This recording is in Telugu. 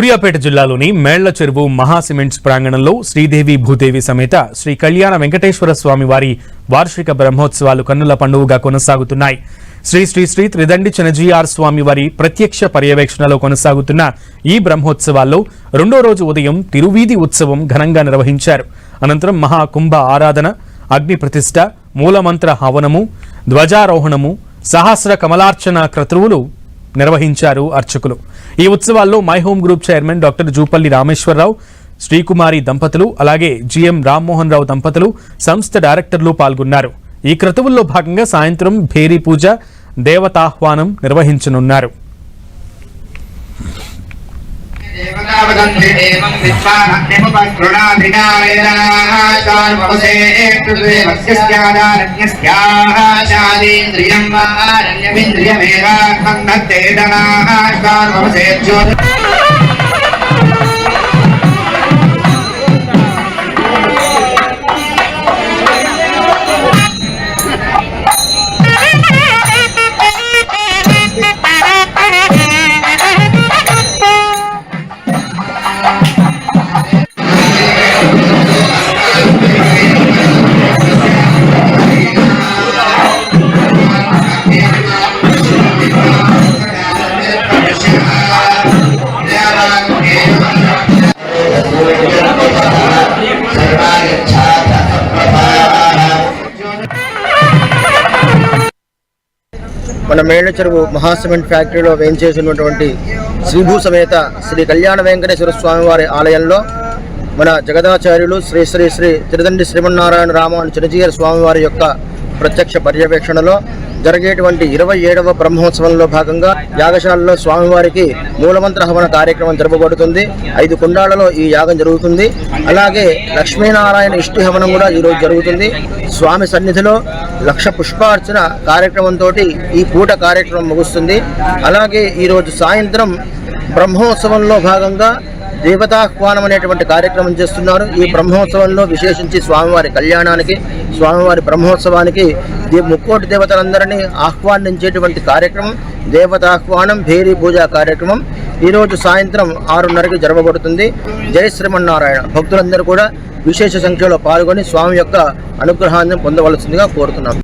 సూర్యాపేట జిల్లాలోని మేళ్ల చెరువు మహా సిమెంట్స్ ప్రాంగణంలో శ్రీదేవి భూదేవి సమేత శ్రీ కళ్యాణ వెంకటేశ్వర స్వామి వారి వార్షిక బ్రహ్మోత్సవాలు కన్నుల పండుగగా కొనసాగుతున్నాయి. శ్రీ శ్రీ శ్రీ త్రిదండి చనజీఆర్ స్వామి వారి ప్రత్యక్ష పర్యవేక్షణలో కొనసాగుతున్న ఈ బ్రహ్మోత్సవాల్లో రెండో రోజు ఉదయం తిరువీధి ఉత్సవం ఘనంగా నిర్వహించారు. అనంతరం మహాకుంభ ఆరాధన, అగ్ని ప్రతిష్ఠ, మూలమంత్ర హవనము, ధ్వజారోహణము, సహస్ర కమలార్చన క్రతువులు నిర్వహించారు అర్చకులు. ఈ ఉత్సవాల్లో My Home group chairman doctor Jupalli Rameshwar Rao, Srikumari దంపతులు, అలాగే జిఎం రామ్మోహన్ రావు దంపతులు, సంస్థ డైరెక్టర్లు పాల్గొన్నారు. ఈ క్రతువుల్లో భాగంగా సాయంత్రం భేరీ పూజ, దేవతాహ్వానం నిర్వహించనున్నారు. మన మేళ్ల చెరువు మహాసిమెంట్ ఫ్యాక్టరీలో వేయించేసినటువంటి శ్రీభూ సమేత శ్రీ కళ్యాణ వెంకటేశ్వర స్వామి వారి ఆలయంలో మన జగదాచార్యులు శ్రీ శ్రీ శ్రీ త్రిదండి శ్రీమన్నారాయణ రామాను చనజీఆర్ స్వామి వారి యొక్క ప్రత్యక్ష పర్యవేక్షణలో జరిగేటువంటి 27వ బ్రహ్మోత్సవంలో భాగంగా యాగశాలలో స్వామివారికి మూలమంత్ర హవన కార్యక్రమం జరపబడుతుంది. 5 కుండాలలో ఈ యాగం జరుగుతుంది. అలాగే లక్ష్మీనారాయణ ఇష్టి హవనం కూడా ఈరోజు జరుగుతుంది. స్వామి సన్నిధిలో 1,00,000 పుష్పార్చన కార్యక్రమంతో ఈ పూట కార్యక్రమం ముగుస్తుంది. అలాగే ఈరోజు సాయంత్రం బ్రహ్మోత్సవంలో భాగంగా దేవతాహ్వానం అనేటువంటి కార్యక్రమం చేస్తున్నారు. ఈ బ్రహ్మోత్సవంలో విశేషించి స్వామివారి కళ్యాణానికి, స్వామివారి బ్రహ్మోత్సవానికి ముక్కోటి దేవతలందరినీ ఆహ్వానించేటువంటి కార్యక్రమం దేవతాహ్వానం భేరీ పూజ కార్యక్రమం ఈరోజు సాయంత్రం 6:30కి జరగబడుతుంది. జై శ్రీమన్నారాయణ భక్తులందరూ కూడా విశేష సంఖ్యలో పాల్గొని స్వామి యొక్క అనుగ్రహాన్ని పొందవలసిందిగా కోరుతున్నాం.